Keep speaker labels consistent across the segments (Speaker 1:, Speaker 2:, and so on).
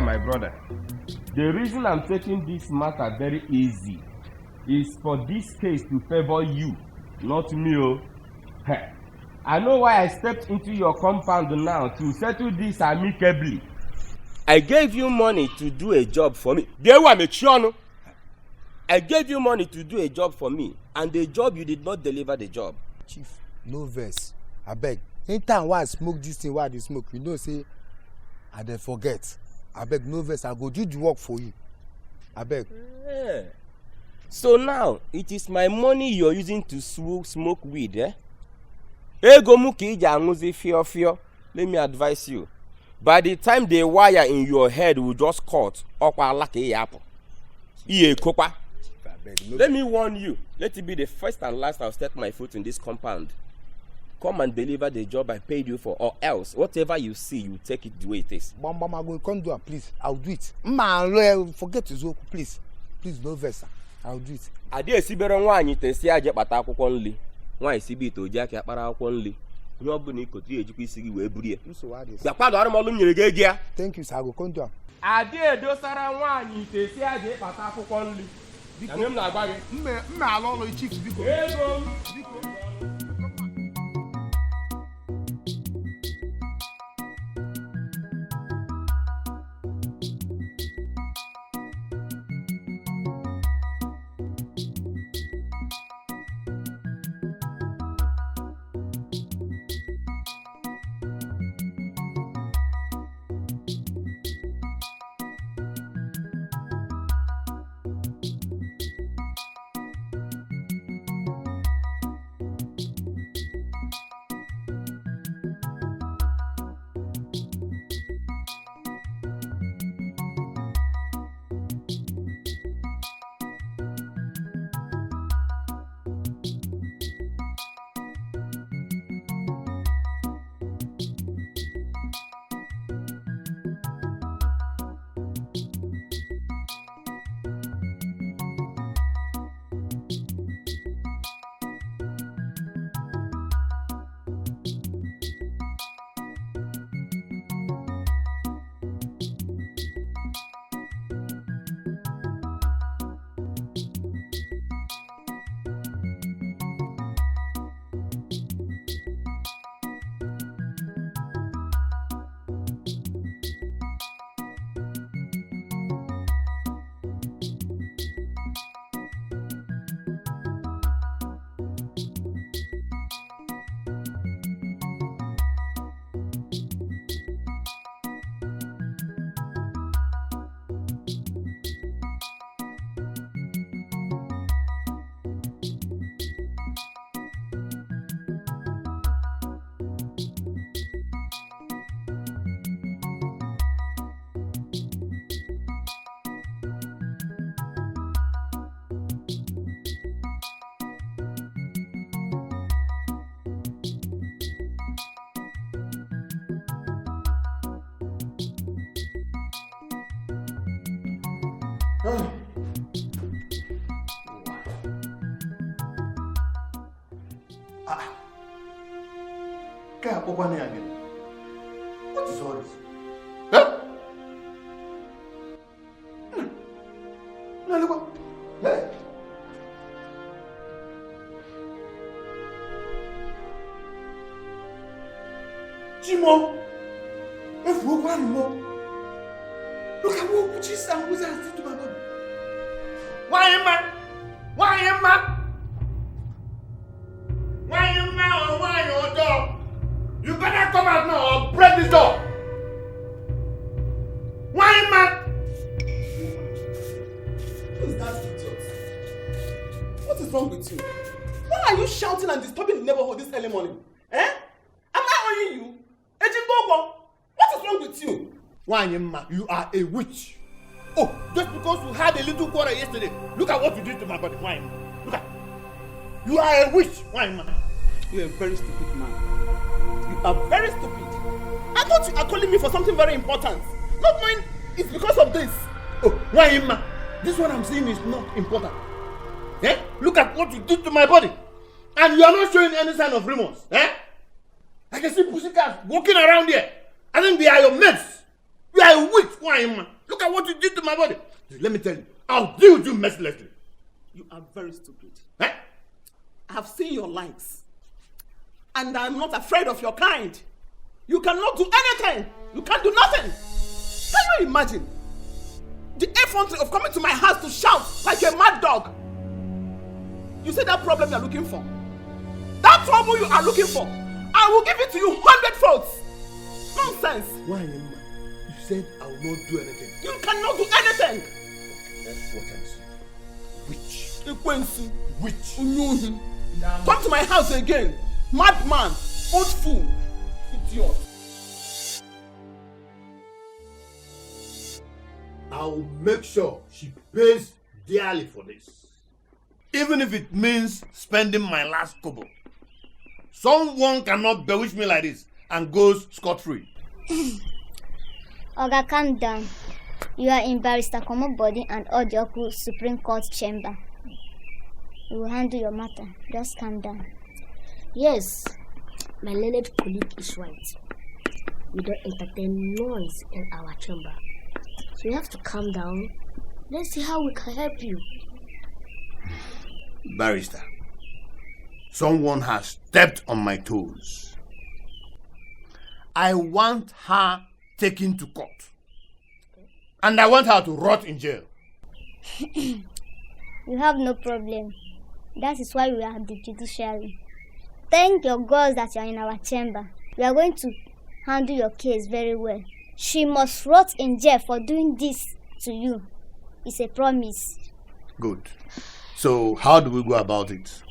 Speaker 1: My brother, the reason I'm taking this matter very easy is for this case to favor you, not me. I know why I stepped into your compound now to settle this amicably. I gave you money to do a job for me. I gave you money to do a job for me, and the job you did not deliver the job.
Speaker 2: Chief, no verse. I beg. Anytime why I smoke this thing, why they smoke, you know, say, I then forget. I beg, no verse, I go do the work for you. I beg.
Speaker 1: Yeah. So now, it is my money you're using to smoke weed, eh? Let me advise you. By the time the wire in your head will just cut, let me warn you. Let it be the first and last I'll step my foot in this compound. Come and deliver the job I paid you for, or else whatever you see, you take it the way it is.
Speaker 2: Mama, I can't do it, please. I'll do it. Man, forget to zoku, please. Please, no verse. I'll do it.
Speaker 1: I did see better one. You can see I get batako only. Why see be to Jack Yapara only? You are bunny could you see you a booty.
Speaker 2: So what is
Speaker 1: the part of the
Speaker 2: Thank you, sir. I will come down.
Speaker 1: I did those around one. You can see I get batako only. I'm not bagging.
Speaker 2: I'm not chief.
Speaker 3: What is all this? Huh? No, look. Hey. Jimo, if we want more, look at what you say. Who's asking to my body? Why am I? Why am I? Why am I? Or why your dog? You better come out now or break this door. Why am I?
Speaker 4: Who is that idiot? What is wrong with you? Why are you shouting and disturbing the neighborhood this early morning? Eh? Am I owing you? Ejimbogo, what is wrong with you?
Speaker 3: Why am I? You are a witch. Oh, just because we had a little quarrel yesterday. Look at what you did to my body. Why? Look at. You are a witch. Why, man?
Speaker 4: You are a very stupid man. You are very stupid. I thought you are calling me for something very important. Not knowing it's because of this.
Speaker 3: Oh, why, man? This one I'm saying is not important. Eh? Look at what you did to my body. And you are not showing any sign of remorse. Eh? I can see pussycats walking around here. I think they are your mates. You are a witch. Why, man? Look at what you did to my body. Let me tell you, I'll deal with you mercilessly.
Speaker 4: You are very stupid.
Speaker 3: Eh?
Speaker 4: I have seen your likes. And I'm not afraid of your kind. You cannot do anything. You can't do nothing. Can you imagine the effrontery of coming to my house to shout like a mad dog? You see that problem you are looking for? That trouble you are looking for, I will give it to you 100-fold. Nonsense.
Speaker 3: Why, man? You said I will not do anything.
Speaker 4: You cannot do anything.
Speaker 3: Let's watch and see. Witch.
Speaker 4: Ikwensu.
Speaker 3: Witch.
Speaker 4: Unyuhi. Come to my house again. Madman. Old fool. Idiot.
Speaker 3: I'll make sure she pays dearly for this. Even if it means spending my last kobo. Someone cannot bewitch me like this and goes scot-free.
Speaker 5: Oga, calm down. You are in Barrister Comedy and Odioku Supreme Court chamber. We will handle your matter. Just calm down.
Speaker 6: Yes, my learned colleague is right. We don't entertain noise in our chamber. So you have to calm down. Let's see how we can help you.
Speaker 3: Barrister, someone has stepped on my toes. I want her taken to court. And I want her to rot in jail.
Speaker 5: You have no problem. That is why we are the judiciary. Thank your gods that you are in our chamber. We are going to handle your case very well. She must rot in jail for doing this to you. It's a promise.
Speaker 3: Good. So how do we go about it?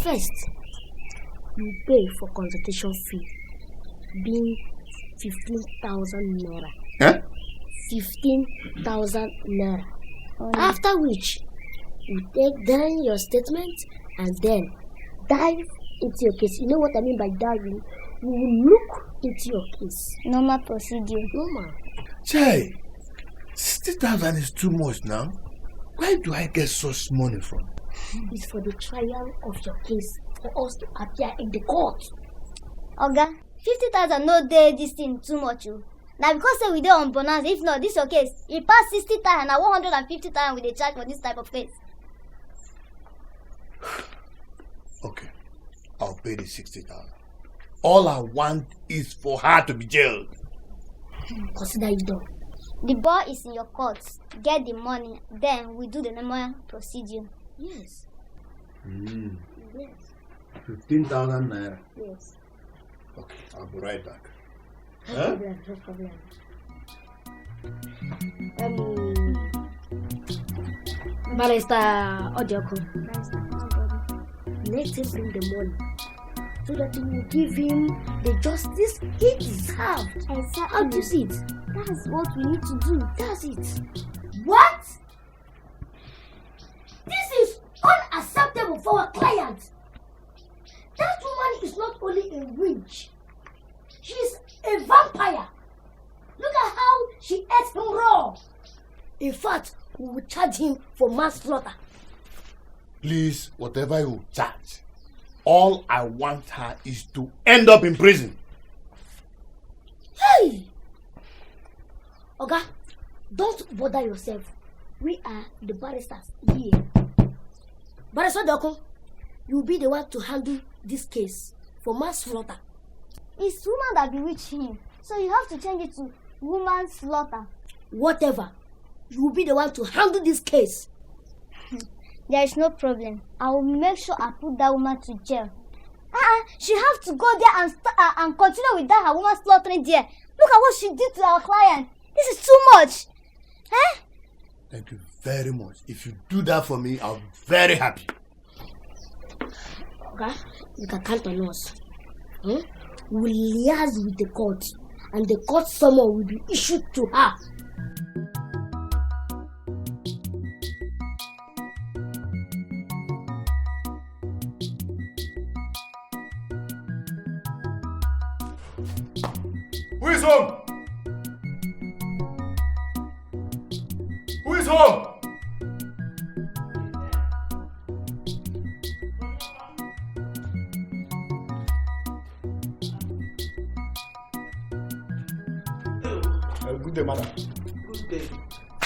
Speaker 6: First, you pay for consultation fee, being 15,000 naira.
Speaker 3: Eh?
Speaker 6: 15,000 naira.
Speaker 5: Oh,
Speaker 6: After which, you take down your statement and then dive into your case. You know what I mean by diving? We will look into your case.
Speaker 5: normal procedure.
Speaker 6: Normal.
Speaker 3: Chai, 60,000 is too much now. Where do I get such money from?
Speaker 6: It's for the trial of your case, for us to appear in the court.
Speaker 5: Oga, 50,000 no dey this thing too much. Now because say we dey on bonus, if not this your case, e pass 60,000 and 150,000 we dey charge for this type of case.
Speaker 3: Okay, I'll pay the 60,000. All I want is for her to be jailed.
Speaker 6: Consider it done.
Speaker 5: The ball is in your court. Get the money, then we do the normal procedure.
Speaker 6: Yes. Yes.
Speaker 3: 15,000 naira.
Speaker 6: Yes.
Speaker 3: Okay, I'll be right back.
Speaker 6: No problem. Barrister Odioku, let him bring the money so that we will give him the justice he deserves.
Speaker 5: Exactly.
Speaker 6: How do you see it?
Speaker 5: That's what we need to do.
Speaker 6: That's it.
Speaker 5: What?
Speaker 6: This is unacceptable for our client. That woman is not only a witch, she is a vampire. Look at how she ate him raw. In fact, we will charge him for manslaughter.
Speaker 3: Please, whatever you charge, all I want her is to end up in prison.
Speaker 6: Hey! Oga, don't bother yourself. We are the barristers here. Barrister Doko, you will be the one to handle this case for manslaughter.
Speaker 5: It's woman that bewitched him, so you have to change it to woman slaughter.
Speaker 6: Whatever, you will be the one to handle this case.
Speaker 5: There is no problem. I will make sure I put that woman to jail. She have to go there and continue with that her woman slaughtering there. Look at what she did to our client. This is too much. Eh?
Speaker 3: Thank you very much. If you do that for me, I'll be very happy.
Speaker 6: Okay, you can count on us. We will liaise with the court, and the court summons will be issued to her.
Speaker 7: Who is home? Who is home? Good day, madam.
Speaker 4: Good day.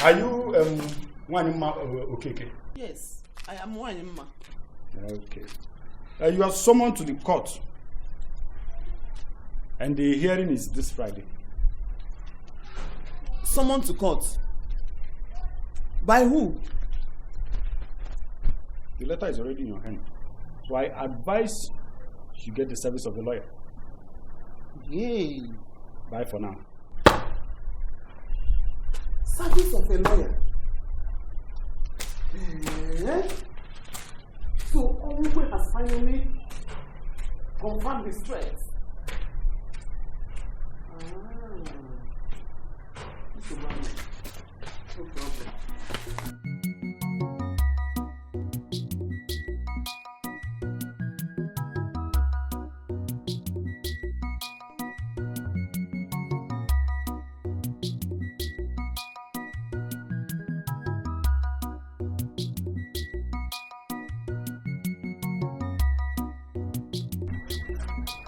Speaker 7: Are you Wanima Okeke?
Speaker 4: Yes, I am Wanima.
Speaker 7: Okay. You are summoned to the court, and the hearing is this Friday.
Speaker 4: Summoned to court? By who?
Speaker 7: The letter is already in your hand, so I advise you get the service of a lawyer.
Speaker 4: Hey.
Speaker 7: Bye for now.
Speaker 4: Service of a lawyer. So Onwukwe has finally confirmed his threat. No problem.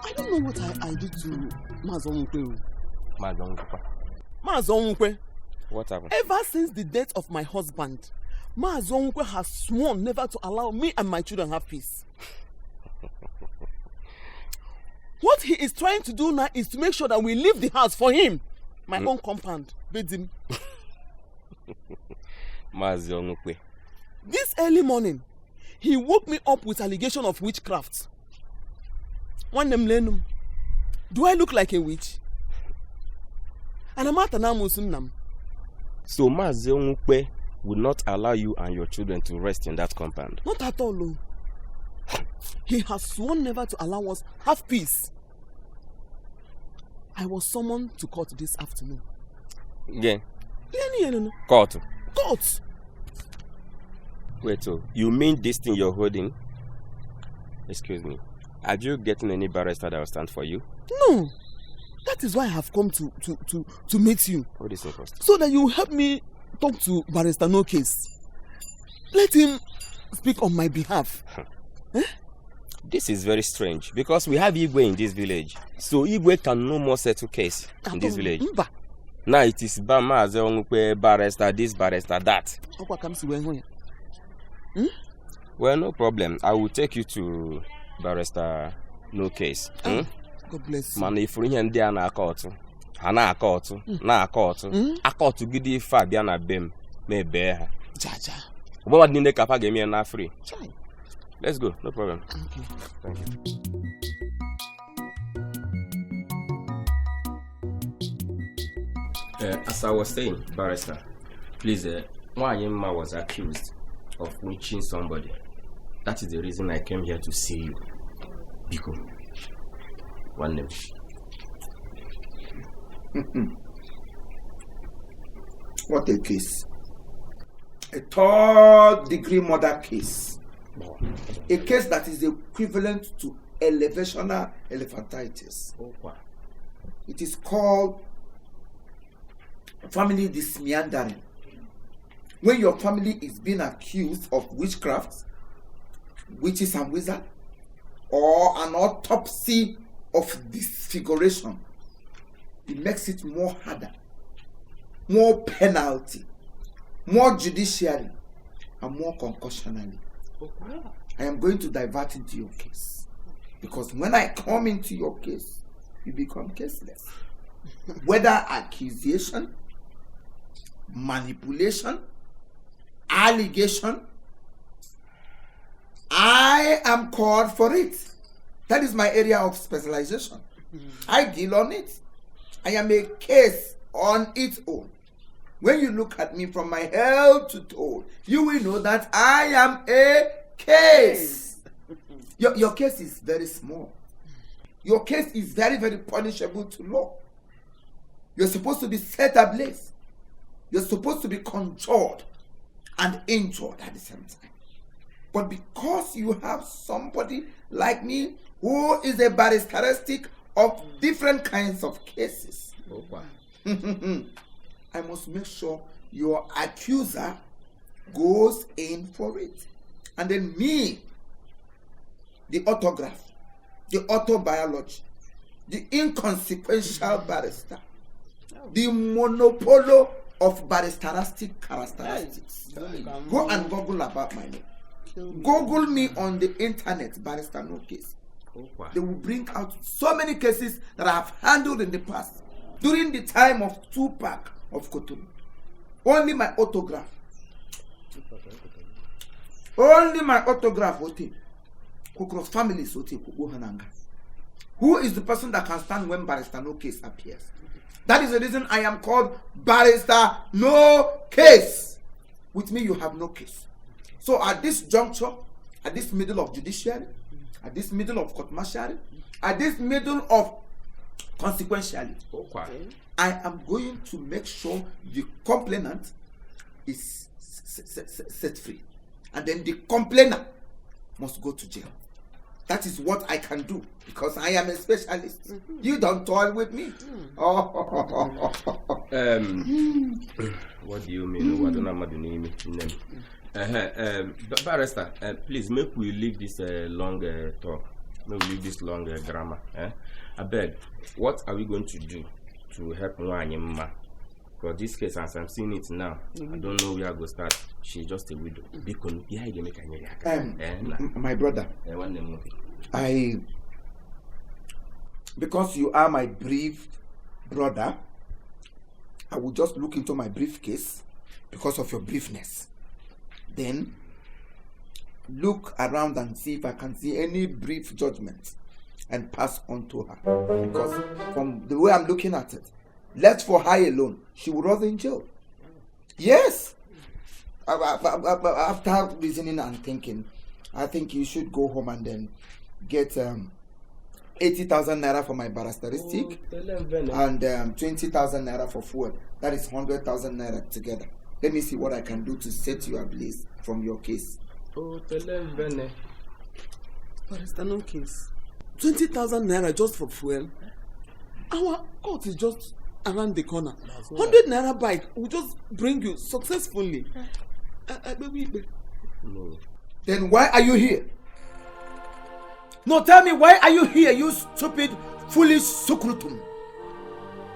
Speaker 4: I don't know what I did to Onwukwe. Onwukwe.
Speaker 1: What happened?
Speaker 4: Ever since the death of my husband, Onwukwe has sworn never to allow me and my children have peace. What he is trying to do now is to make sure that we leave the house for him. My own compound, Bedim.
Speaker 1: Onwukwe.
Speaker 4: This early morning, he woke me up with allegation of witchcraft. One name Lenum. Do I look like a witch? And I'm at an
Speaker 1: So Onwukwe will not allow you and your children to rest in that compound?
Speaker 4: Not at all, no. He has sworn never to allow us have peace. I was summoned to court this afternoon.
Speaker 1: Again?
Speaker 4: No.
Speaker 1: Court?
Speaker 4: Court!
Speaker 1: Wait, so you mean this thing you're holding? Excuse me. Are you getting any barrister that will stand for you?
Speaker 4: No. That is why I have come to meet you.
Speaker 1: What is it first?
Speaker 4: So that you will help me talk to Barrister No Case. Let him speak on my behalf.
Speaker 1: This is very strange because we have Igbo in this village. So Igbo can no more settle case in this village. Now it is Bama Onwukwe, barrister this, barrister that. Well, no problem. I will take you to Barrister No Case.
Speaker 4: God bless you.
Speaker 1: Man, if we are there na court, na court, a court gidi fa bia na bem me bear.
Speaker 4: Jaja.
Speaker 1: What did the kapa give me na free?
Speaker 4: Chai.
Speaker 1: Let's go. No problem.
Speaker 4: Okay.
Speaker 1: Thank you. As I was saying, barrister, please, Wanyema was accused of witching somebody. That is the reason I came here to see you. Biko. One name.
Speaker 8: What a case. A third-degree murder case. A case that is equivalent to elevational elephantitis. It is called family dismeandering. When your family is being accused of witchcraft, witches and wizards, or an autopsy of disfiguration, it makes it more harder, more penalty, more judiciary, and more concussionally. I am going to divert into your case, because when I come into your case, you become caseless. Whether accusation, manipulation, allegation, I am called for it. That is my area of specialization. I deal on it. I am a case on its own. When you look at me from my head to toe, you will know that I am a case. Your case is very small. Your case is very, very punishable to law. You're supposed to be set ablaze. You're supposed to be controlled and injured at the same time. But because you have somebody like me who is a barristeristic of different kinds of cases, I must make sure your accuser goes in for it. And then me, the autograph, the autobiology, the inconsequential barrister, the monopolo of barristeristic characteristics. Go and Google about my name. Google me on the internet, barrister no case. They will bring out so many cases that I have handled in the past during the time of Tupac of Cotonou. Only my autograph. Only my autograph. Kokros families. Who is the person that can stand when barrister no case appears? That is the reason I am called barrister no case. With me, you have no case. So at this juncture, at this middle of judiciary, at this middle of court martial, at this middle of consequentiality, I am going to make sure the complainant is set free. And then the complainer must go to jail. That is what I can do because I am a specialist. You don't toy with me.
Speaker 1: What do you mean? What do you mean? Barrister, please make we leave this long talk. Make we leave this long grammar. I beg. What are we going to do to help Nwanyima? For this case, as I'm seeing it now, I don't know where I go start. She's just a widow.
Speaker 8: My brother, because you are my brief brother, I will just look into my briefcase because of your briefness. Then look around and see if I can see any brief judgment and pass on to her. Because from the way I'm looking at it, left for her alone, she would rot in jail. Yes. After reasoning and thinking, I think you should go home and then get 80,000 naira for my barristeristic and 20,000 naira for fuel. That is 100,000 naira together. Let me see what I can do to set you ablaze from your case.
Speaker 4: Barrister, no case. 20,000 naira just for fuel. Our court is just around the corner. 100 naira bike will just bring you successfully.
Speaker 8: No. Then why are you here? No, tell me, why are you here, you stupid, foolish sukrutum?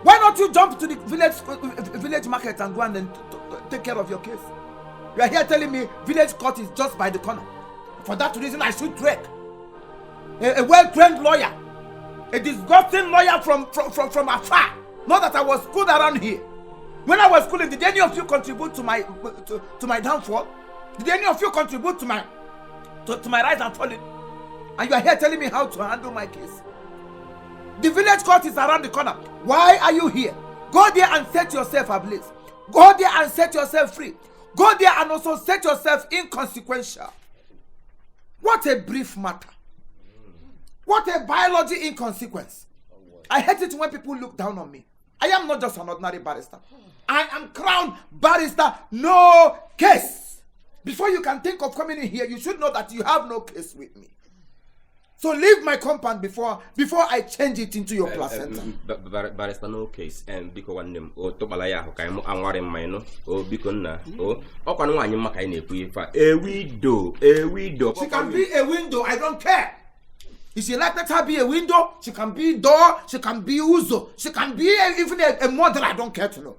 Speaker 8: Why don't you jump to the village market and go and then take care of your case? You are here telling me village court is just by the corner. For that reason, I should trek. A well-trained lawyer, a disgusting lawyer from afar. Not that I was good around here. When I was schooling, did any of you contribute to my downfall? Did any of you contribute to my rise and falling? And you are here telling me how to handle my case? The village court is around the corner. Why are you here? Go there and set yourself ablaze. Go there and set yourself free. Go there and also set yourself inconsequential. What a brief matter. What a biology inconsequence. I hate it when people look down on me. I am not just an ordinary barrister. I am crowned barrister, no case. Before you can think of coming in here, you should know that you have no case with me. So leave my compound before I change it into your placenta.
Speaker 1: Barrister, no case. Because one name or Tobalaya, Hokaimo, and Warren Mino, or Bicona, or Okanwany Makane, a widow.
Speaker 8: She can be a window, I don't care. If she like, let her be a window, she can be door, she can be uzo, she can be even a model, I don't care to know.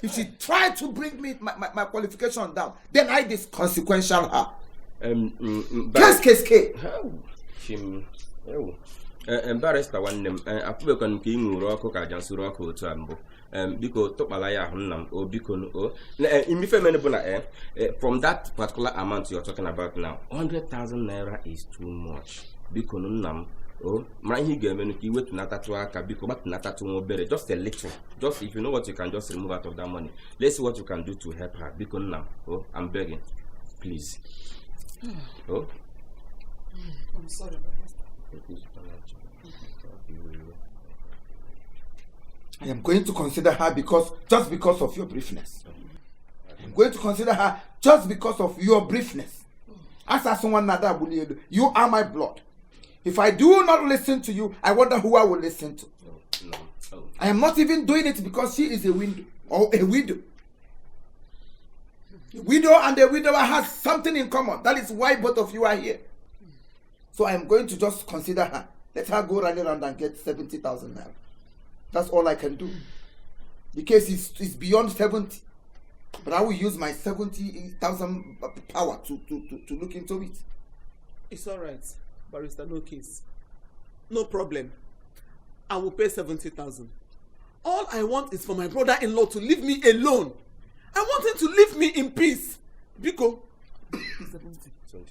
Speaker 8: If she tried to bring me my qualification down, then I disconsequential her. Case.
Speaker 1: Barrister one name, I put on King Rocco, Kajansuro to Ambo. Because Topalaya Hunam or Bicon or from that particular amount you're talking about now, 100,000 naira is too much. Bikonunam, oh, my he gave me you wait not to Biko, but not to Mobere, just a little. Just if you know what you can just remove out of that money. Let's see what you can do to help her. Bikonunam, oh, I'm begging, please. Oh,
Speaker 4: I'm sorry,
Speaker 8: I am going to consider her just because of your briefness. I'm going to consider her just because of your briefness. As someone nada, you are my blood. If I do not listen to you, I wonder who I will listen to.
Speaker 1: No.
Speaker 8: I am not even doing it because she is a widow or a widow. A widow and a widower has something in common. That is why both of you are here. So I am going to just consider her. Let her go run around and get 70,000 naira. That's all I can do. The case is beyond 70. But I will use my 70,000 power to look into it.
Speaker 4: It's all right, barrister, no case. No problem. I will pay 70,000. All I want is for my brother-in-law to leave me alone. I want him to leave me in peace. Biko.
Speaker 1: 70,000. Sorry,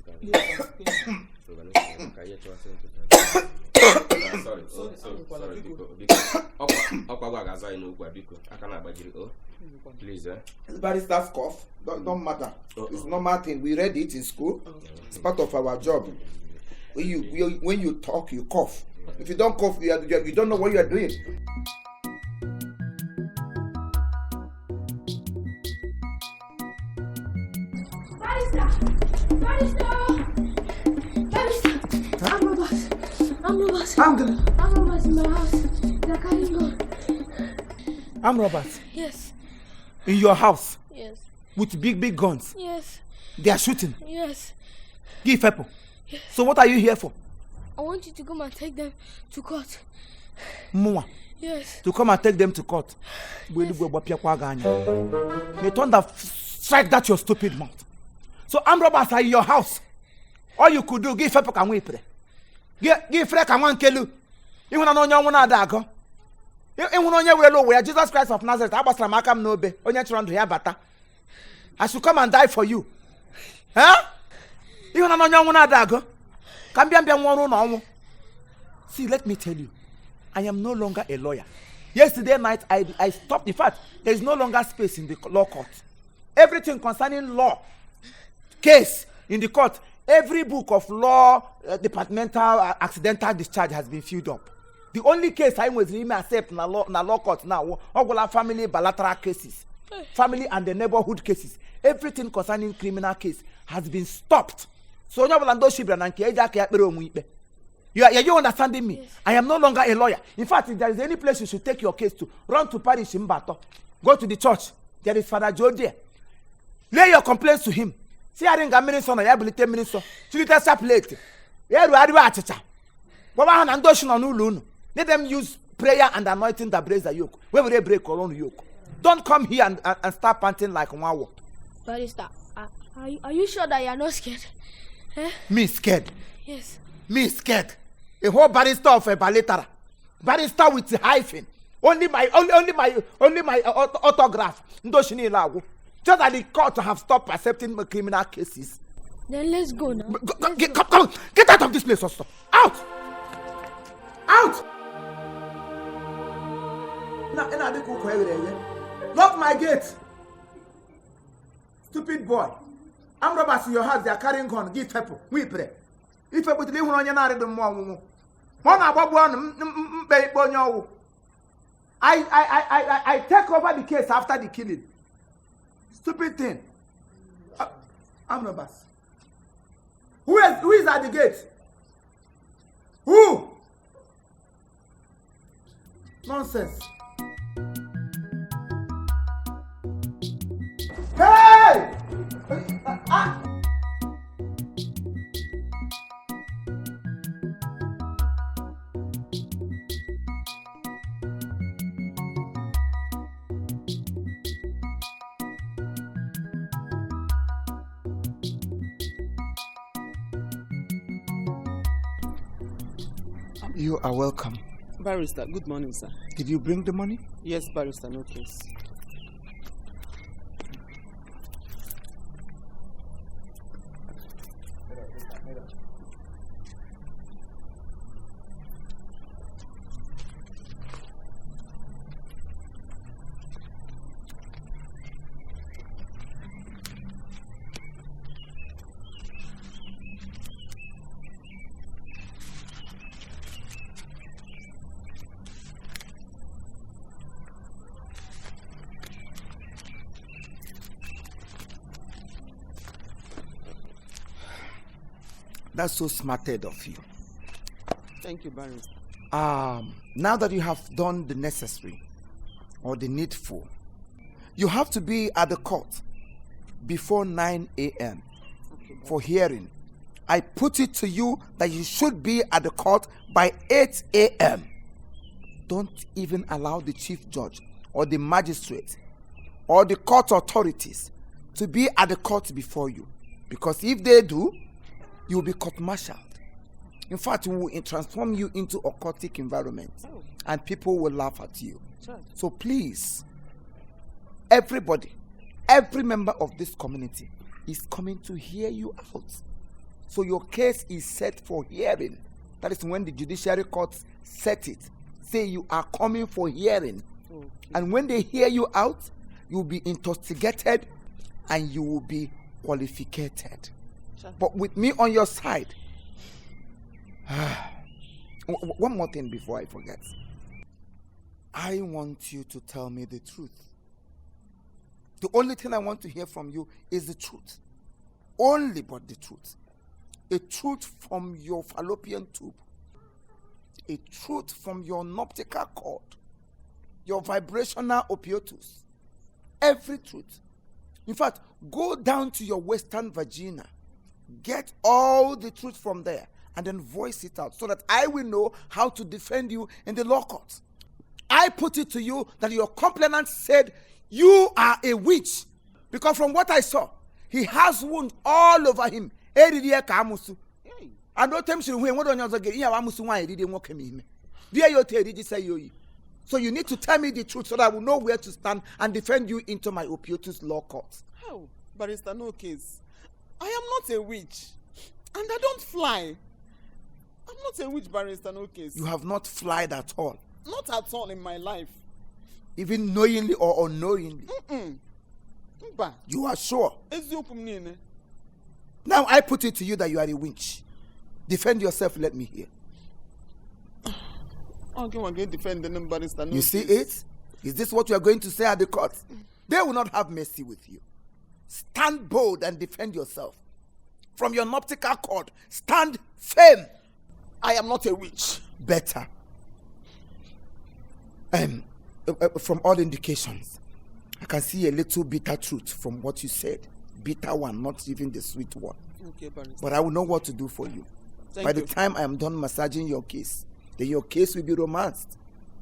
Speaker 1: Biko. Please,
Speaker 8: Barrister's cough. Don't matter. It's a normal thing. We read it in school. It's part of our job. When you talk, you cough. If you don't cough, you don't know what you are doing.
Speaker 6: Barrister! I'm robbers. I'm robbers in my house. They're carrying gun.
Speaker 8: I'm Robert.
Speaker 6: Yes.
Speaker 8: In your house?
Speaker 6: Yes.
Speaker 8: With big guns?
Speaker 6: Yes.
Speaker 8: They are shooting?
Speaker 6: Yes.
Speaker 8: Give Therefor. Yes. So what are you here for?
Speaker 6: I want you to come and take them to court.
Speaker 8: Mua.
Speaker 6: Yes.
Speaker 8: To come and take them to court. Yes. You thunder strike that your stupid mouth. So armed robbers are in your house. All you could do, give Thefor can we pray. Give Frek and one kelu. You wanna know your one adago? Jesus Christ of Nazareth, I should come and die for you. Huh? See, let me tell you, I am no longer a lawyer. Yesterday night, I stopped. In fact, there is no longer space in the law court. Everything concerning law, case in the court, every book of law, departmental, accidental discharge has been filled up. The only case I was really accept na law court now, all family bilateral cases, family and the neighborhood cases, everything concerning criminal case has been stopped. So you understanding me? Yes. I am no longer a lawyer. In fact, if there is any place you should take your case to, run to Parish Mbato, go to the church. There is Father Joe there. Lay your complaints to him. See, I didn't get minutes on a ability minutes. Should it have late? Let them use prayer and anointing that breaks the yoke. Where will they break your own yoke? Don't come here and start panting like one.
Speaker 6: Barrister, are you sure that you are not scared? Eh?
Speaker 8: Me scared?
Speaker 6: Yes.
Speaker 8: Me scared? A whole barrister of a barrister. Barrister with a hyphen. Only my autograph. Just that the court have stopped accepting criminal cases.
Speaker 6: Then let's go now.
Speaker 8: Come. Get out of this place, also. Out! Out! Lock my gate. Stupid boy. I'm robbers in your house. They are carrying gun. Give Thefor. We pray. If I put the on your narrative, I take over the case after the killing. Stupid thing. I'm robbers. Who is at the gate? Who? Nonsense. Hey! You are welcome.
Speaker 4: Barrister, good morning, sir.
Speaker 8: Did you bring the money?
Speaker 4: Yes, barrister, no case.
Speaker 8: That's so smarted of you.
Speaker 4: Thank you, barrister.
Speaker 8: Now that you have done the necessary or the needful, you have to be at the court before 9 a.m. for hearing. I put it to you that you should be at the court by 8 a.m. Don't even allow the chief judge or the magistrate or the court authorities to be at the court before you. Because if they do, you will be court-martialed. In fact, we will transform you into a occultic environment, and people will laugh at you. So please, everybody, every member of this community is coming to hear you out. So your case is set for hearing. That is when the judiciary courts set it. Say you are coming for hearing. And when they hear you out, you will be intoxicated and you will be qualificated. But with me on your side, one more thing before I forget. I want you to tell me the truth. The only thing I want to hear from you is the truth. Only but the truth. A truth from your fallopian tube. A truth from your nuptial cord. Your vibrational opioids. Every truth. In fact, go down to your western vagina. Get all the truth from there. And then voice it out so that I will know how to defend you in the law court. I put it to you that your complainant said you are a witch. Because from what I saw, he has wounds all over him. And no time she went on your So you need to tell me the truth so that I will know where to stand and defend you into my opioids law court.
Speaker 4: How? Barrister, no case. I am not a witch. And I don't fly. I'm not a witch, Barrister, no case.
Speaker 8: You have not flied at all.
Speaker 4: Not at all in my life.
Speaker 8: Even knowingly or unknowingly.
Speaker 4: Mba.
Speaker 8: You are sure?
Speaker 4: Eziokwu.
Speaker 8: Now I put it to you that you are a witch. Defend yourself, let me hear. You see it? Is this what you are going to say at the court? They will not have mercy with you. Stand bold and defend yourself. From your nuptial cord, stand firm.
Speaker 4: I am not a witch.
Speaker 8: Better. From all indications, I can see a little bitter truth from what you said. Bitter one, not even the sweet one.
Speaker 4: Okay, Barrister.
Speaker 8: But I will know what to do for you. By the time I am done massaging your case, then your case will be romanced.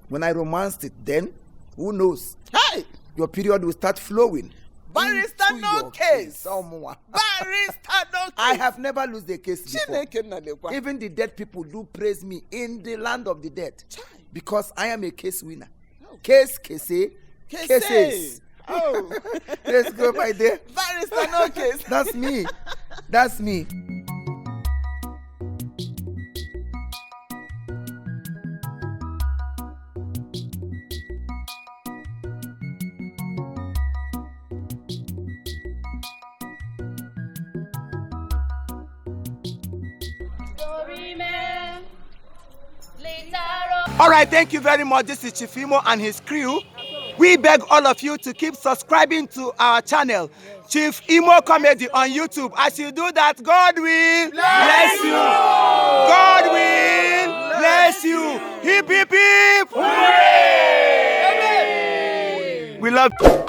Speaker 8: When I romanced it, then, who knows?
Speaker 4: Hey!
Speaker 8: Your period will start flowing.
Speaker 4: Barrister, no case. Barrister, no case.
Speaker 8: I have never lost a case before. Even the dead people do praise me in the land of the dead. Because I am a case winner. Cases.
Speaker 4: Oh.
Speaker 8: Let's go by there.
Speaker 4: Barrister, no case.
Speaker 8: That's me. That's me. All right, thank you very much. This is Chief Imo and his crew. We beg all of you to keep subscribing to our channel, Chief Imo Comedy on YouTube. As you do that, God will bless you. God will bless you. Hip, hip, hip. Hooray! We love you.